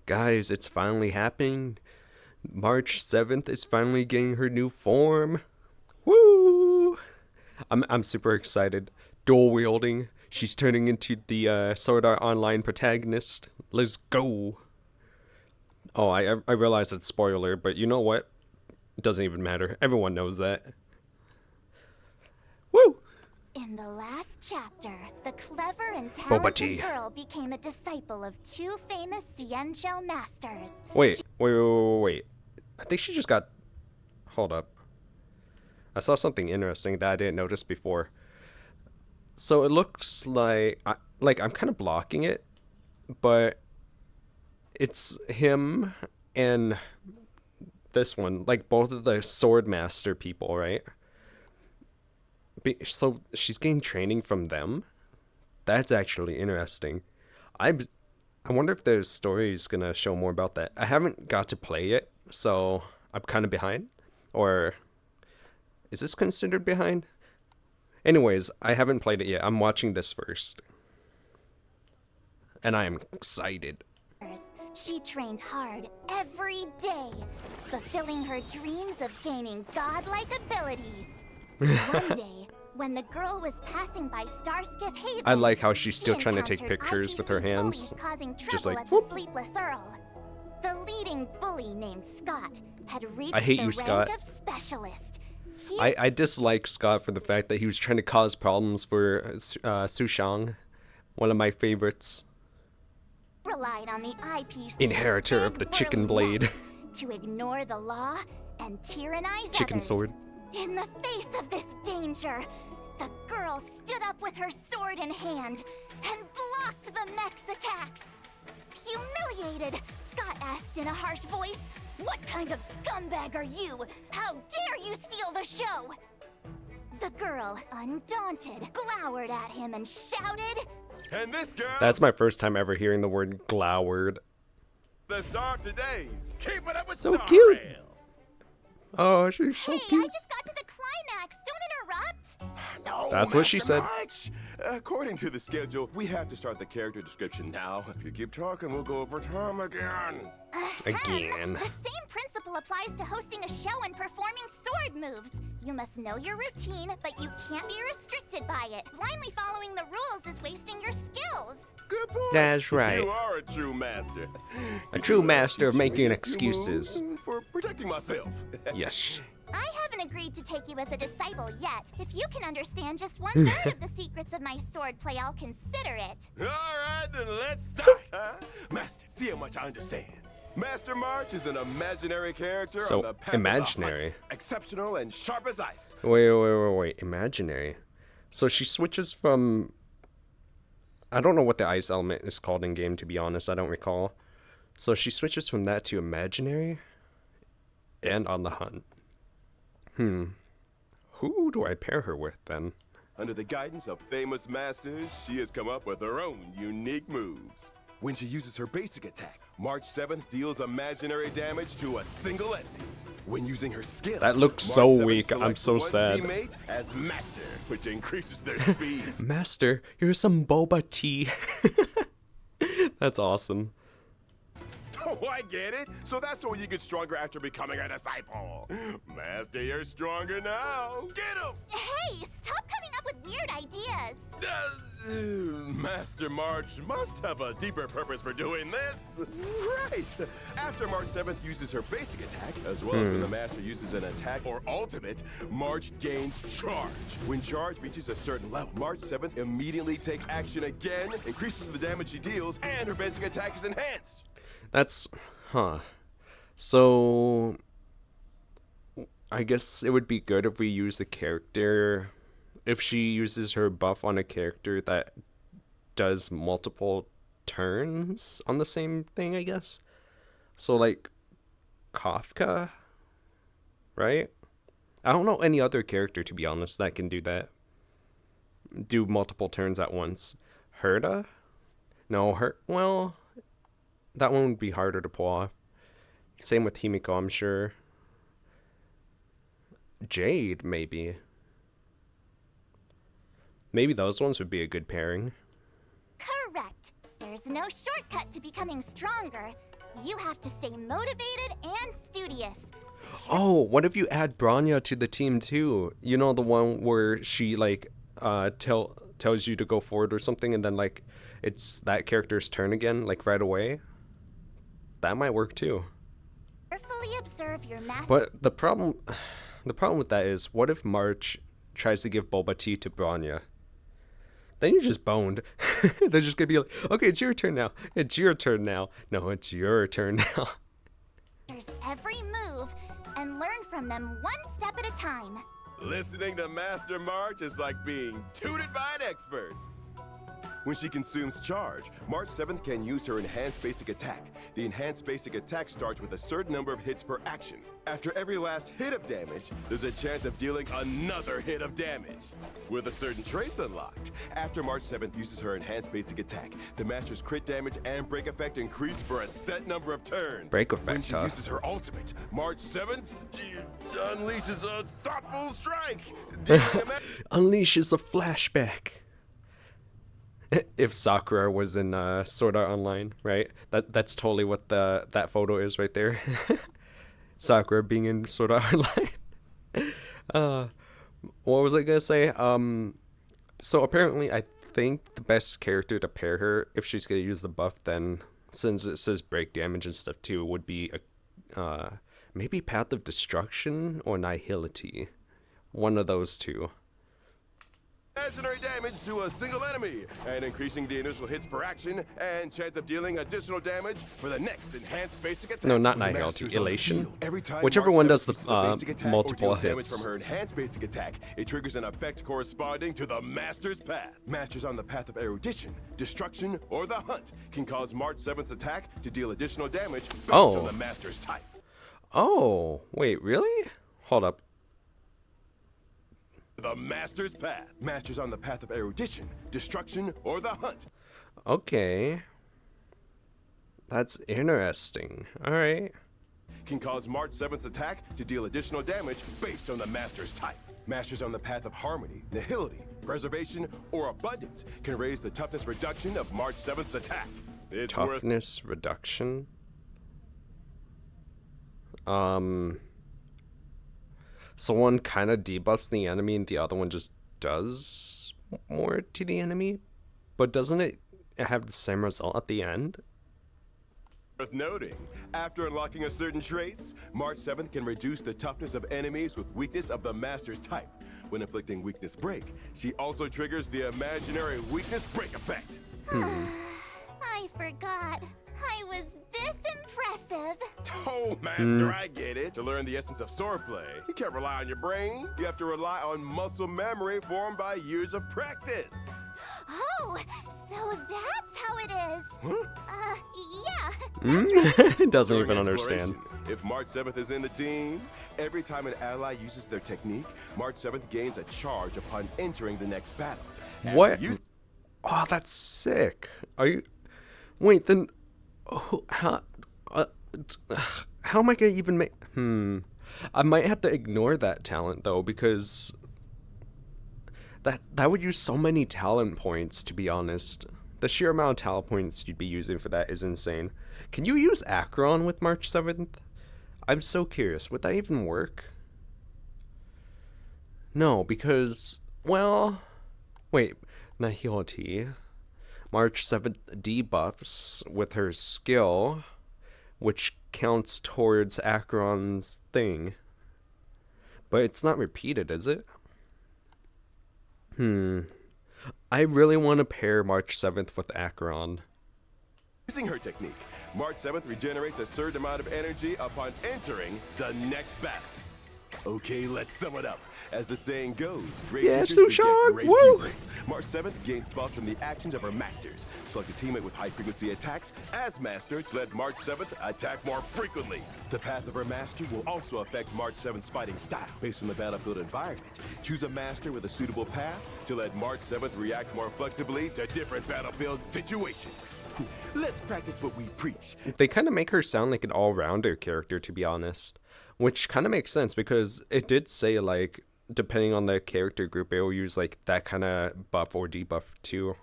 Guys, it's finally happening. March 7th is finally getting her new form. Woo! I'm super excited. Dual wielding. She's turning into the Sword Art Online protagonist. Let's go. Oh, I realize it's spoiler, but you know what? It doesn't even matter. Everyone knows that. Woo! In the last chapter, the clever and Boba talented tea. girl became a disciple of two famous Xianzhou masters. Wait. I think she just got... Hold up. I saw something interesting that I didn't notice before. So it looks like... I'm kind of blocking it, but it's him and this one. Like, both of the Sword Master people, right? So she's getting training from them? That's actually interesting. I wonder if the story is going to show more about that. I haven't got to play it, so I'm kind of behind. Or is this considered behind? Anyways, I haven't played it yet. I'm watching this first. And I am excited. She trained hard every day, fulfilling her dreams of gaining godlike abilities. One day, when the girl was passing by Starskiff Haven, I like how she's still she trying to take encountered pictures with her IPC hands. bullies causing Just trouble like, at whoop. the Sleepless Earl. The leading bully named Scott had reached I hate the you, rank Scott. of specialist. He I dislike Scott for the fact that he was trying to cause problems for Su Shang, one of my favorites. relied on the IPC Inheritor of the and chicken Whirly blade. Nuts to ignore the law and tyrannize Chicken others. sword. In the face of this danger, the girl stood up with her sword in hand and blocked the mech's attacks. Humiliated, Scott asked in a harsh voice, "What kind of scumbag are you? How dare you steal the show?" The girl, undaunted, glowered at him and shouted, And this girl, That's my first time ever hearing the word glowered. the star of today's. Keep it up with So Star cute. Rail. Oh, she's so "Hey, cute. I just got to the climax. Don't interrupt." No, That's what she Master said. March. According to the schedule, we have to start the character description now. If you keep talking, we'll go over time again. Again. The same principle applies to hosting a show and performing sword moves. You must know your routine, but you can't be restricted by it. Blindly following the rules is wasting your skills. Good point. That's right. You are a true master. A true master of Teach me making a few excuses. moves For protecting myself. Yes. I haven't agreed to take you as a disciple yet. If you can understand just 1/3 of the secrets of my swordplay, I'll consider it. All right, then let's start. Master, see how much I understand. Master March is an imaginary character So on the path imaginary. of the hunt. Exceptional and sharp as ice. Wait. Imaginary. So she switches from... I don't know what the ice element is called in game, to be honest. I don't recall. So she switches from that to imaginary and on the hunt. Who do I pair her with, then? Under the guidance of famous masters, she has come up with her own unique moves. When she uses her basic attack, March 7th deals imaginary damage to a single enemy. When using her skill, That looks March so 7th weak. I'm selects so one sad. teammate as master, which increases their speed. Master, here's some boba tea. That's awesome. Oh, I get it. So that's why you get stronger after becoming a disciple. Master, you're stronger now. Get him! Hey, stop coming up with weird ideas. Master March must have a deeper purpose for doing this. Right. After March 7th uses her basic attack, as well as when the Master uses an attack or ultimate, March gains charge. When charge reaches a certain level, March 7th immediately takes action again, increases the damage she deals, and her basic attack is enhanced. That's... So... I guess it would be good if we use the character... If she uses her buff on a character that does multiple turns on the same thing, I guess. So, like, Kafka? Right? I don't know any other character, to be honest, that can do that. Do multiple turns at once. Herta? No, well... That one would be harder to pull off. Same with Himiko, I'm sure. Jade, maybe. Maybe those ones would be a good pairing. Correct. There's no shortcut to becoming stronger. You have to stay motivated and studious. Oh, what if you add Branya to the team too? You know, the one where she like tells you to go forward or something, and then like it's that character's turn again, like right away. That might work too. Carefully observe your master. But the problem with that is, what if March tries to give Boba Tea to Branya? Then you're just boned. They're just gonna be like, okay, it's your turn now. It's your turn now. No, it's your turn now. There's every move and learn from them one step at a time. Listening to Master March is like being tutored by an expert. When she consumes charge, March 7th can use her enhanced basic attack. The enhanced basic attack starts with a certain number of hits per action. After every last hit of damage, there's a chance of dealing another hit of damage. With a certain trace unlocked, after March 7th uses her enhanced basic attack, the Master's crit damage and break effect increase for a set number of turns. Break effect, When she uses her ultimate, March 7th unleashes a thoughtful strike. Unleashes a flashback. If Sakura was in Sword Art Online, right? That's totally what that photo is right there. Sakura being in Sword Art Online. What was I gonna say? So apparently, I think the best character to pair her, if she's gonna use the buff, then since it says break damage and stuff too, would be maybe Path of Destruction or Nihility. One of those two. Imaginary damage to a single enemy, and increasing the initial hits per action, and chance of dealing additional damage for the next enhanced basic attack. No, not When the Nihility, Master's on the Elation. field, every time Whichever March one 7th does the uses a basic attack or multiple deals damage hits. from her enhanced basic attack, it triggers an effect corresponding to the Master's Path. Masters on the path of erudition, destruction, or the hunt can cause March 7th's attack to deal additional damage based on the Master's type. Oh, wait, really? Hold up. The Master's Path. Masters on the path of erudition, destruction, or the hunt. Okay. That's interesting. Alright. Can cause March 7th's attack to deal additional damage based on the Master's type. Masters on the path of harmony, nihility, preservation, or abundance can raise the toughness reduction of March 7th's attack. It's worth Toughness reduction. So one kind of debuffs the enemy and the other one just does more to the enemy? But doesn't it have the same result at the end? noting. After unlocking a certain trace, March 7th can reduce the toughness of enemies with weakness of the Master's type. When inflicting weakness break, she also triggers the imaginary weakness break effect. I forgot. I was this impressive. Oh, Master, I get it. To learn the essence of swordplay, you can't rely on your brain. You have to rely on muscle memory formed by years of practice. Oh, so that's how it is. Yeah. Doesn't During even understand. exploration, if March 7th is in the team, every time an ally uses their technique, March 7th gains a charge upon entering the next battle. After What? use- Oh, that's sick. Are you? Wait, then, how am I gonna even make? I might have to ignore that talent though, because that would use so many talent points. To be honest, the sheer amount of talent points you'd be using for that is insane. Can you use Akron with March 7th? I'm so curious. Would that even work? No, because, well, wait, Nihility. March 7th debuffs with her skill, which counts towards Akron's thing. But it's not repeated, is it? I really want to pair March 7th with Akron. Using her technique, March 7th regenerates a certain amount of energy upon entering the next battle. Okay, let's sum it up. As the saying goes, great Yeah, teachers beget Sushan, great woo! pupils. March 7th gains buffs from the actions of her masters. Select a teammate with high-frequency attacks as master to let March 7th attack more frequently. The path of her master will also affect March 7th's fighting style based on the battlefield environment. Choose a master with a suitable path to let March 7th react more flexibly to different battlefield situations. Let's practice what we preach. They kind of make her sound like an all-rounder character, to be honest. Which kind of makes sense, because it did say, like, depending on the character group, it will use, like, that kind of buff or debuff, too.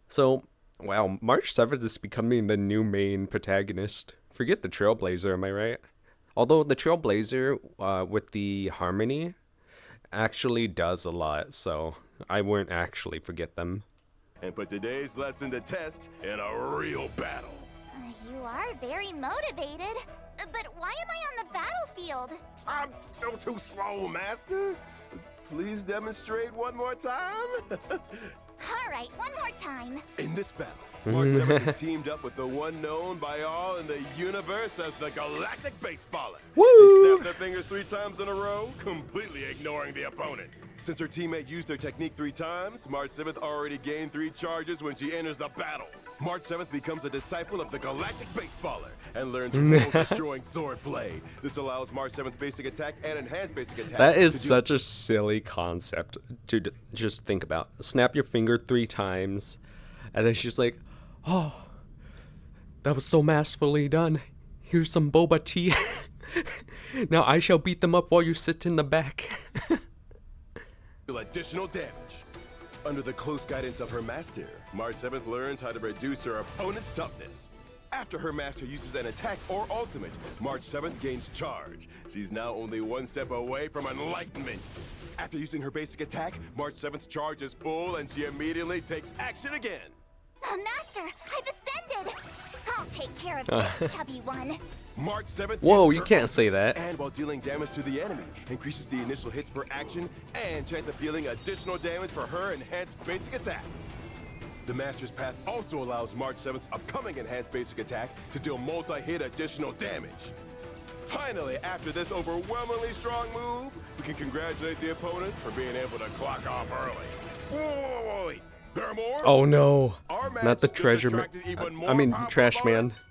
So, Wow, March 7th is becoming the new main protagonist. Forget the Trailblazer, am I right? Although the Trailblazer, with the harmony, actually does a lot, so I wouldn't actually forget them. And put today's lesson to test in a real battle. You are very motivated. But why am I on the battlefield? I'm still too slow, Master. Please demonstrate one more time. All right, one more time. In this battle, March 7th is teamed up with the one known by all in the universe as the Galactic Baseballer. Woo! They snap their fingers 3 times in a row, completely ignoring the opponent. Since her teammate used their technique 3 times, March 7th already gained 3 charges when she enters the battle. March 7th becomes a disciple of the Galactic Baseballer and learns destroying swordplay. This allows March 7th basic attack and enhanced basic attack. That is such a silly concept to just think about. Snap your finger 3 times, and then she's like, "Oh, that was so masterfully done. Here's some boba tea. Now I shall beat them up while you sit in the back." Additional damage. Under the close guidance of her master, March 7th learns how to reduce her opponent's toughness. After her master uses an attack or ultimate, March 7th gains charge. She's now only 1 step away from enlightenment. After using her basic attack, March 7th's charge is full and she immediately takes action again. Master, I've ascended. I'll take care of this chubby one. March 7th. Whoa, you can't say that. And while dealing damage to the enemy, increases the initial hits per action and chance of dealing additional damage for her enhanced basic attack. The Master's Path also allows March 7th's upcoming enhanced basic attack to deal multi-hit additional damage. Finally, after this overwhelmingly strong move, we can congratulate the opponent for being able to clock off early. Wait. There are more? Oh no, Our match not the just treasure man. attracted even more I mean, powerful trash man. opponents.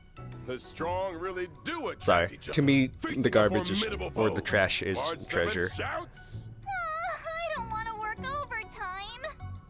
The strong really do attract Sorry, each to other. me, Facing the a garbage is, formidable or the foe, trash is March 7th treasure. shouts, I don't want to work overtime.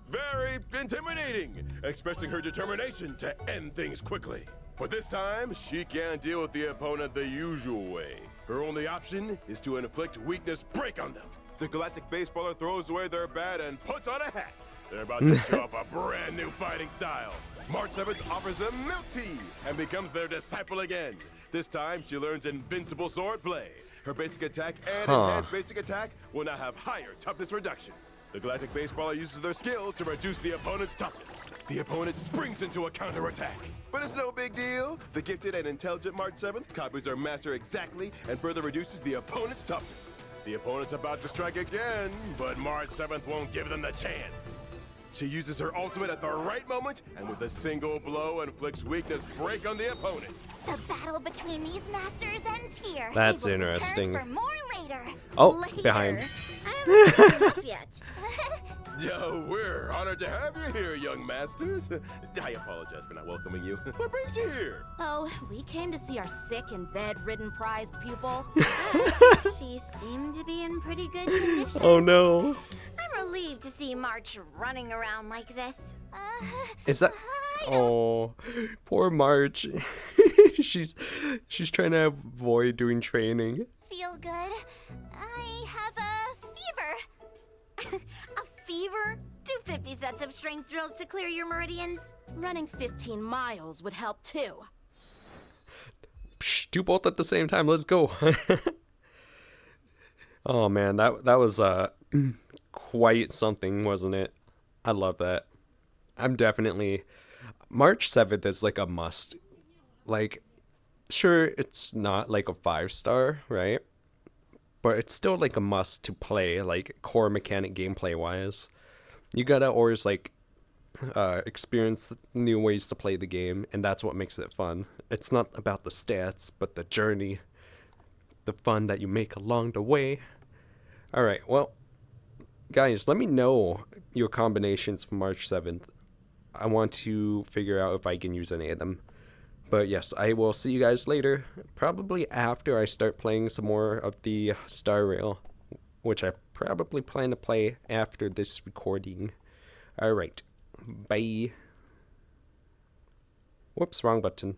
very intimidating, expressing her determination to end things quickly. But this time, she can't deal with the opponent the usual way. Her only option is to inflict weakness break on them. The Galactic Baseballer throws away their bat and puts on a hat. They're about to show off a brand new fighting style. March 7th offers them milk tea and becomes their disciple again. This time, she learns invincible swordplay. Her basic attack and enhanced basic attack will now have higher toughness reduction. The Galactic Baseballer uses their skill to reduce the opponent's toughness. The opponent springs into a counterattack. But it's no big deal. The gifted and intelligent March 7th copies her master exactly and further reduces the opponent's toughness. The opponent's about to strike again, but March 7th won't give them the chance. She uses her ultimate at the right moment, and with a single blow inflicts weakness break on the opponent. The battle between these masters ends here. That's We will return interesting. For more later. Oh, Later. behind. I haven't had enough yet. Yo, we're honored to have you here, young masters. I apologize for not welcoming you. What brings you here? Oh, we came to see our sick and bedridden prized pupil. She seemed to be in pretty good condition. Oh no. I'm relieved to see March running around like this. Is that? Oh, poor March. she's trying to avoid doing training. Feel good. I have a fever. A fever? Do 50 sets of strength drills to clear your meridians. Running 15 miles would help too. Psh, do both at the same time. Let's go. Oh man, that was quite something, wasn't it? I love that. I'm definitely March 7th is like a must. Like, sure, it's not like a 5-star, right? But it's still like a must to play, like core mechanic gameplay wise. You gotta always like experience new ways to play the game, and that's what makes it fun. It's not about the stats, but the journey, the fun that you make along the way. All right, well, guys, let me know your combinations for March 7th. I want to figure out if I can use any of them. But yes, I will see you guys later, probably after I start playing some more of the Star Rail, which I probably plan to play after this recording. All right, bye. Whoops, wrong button.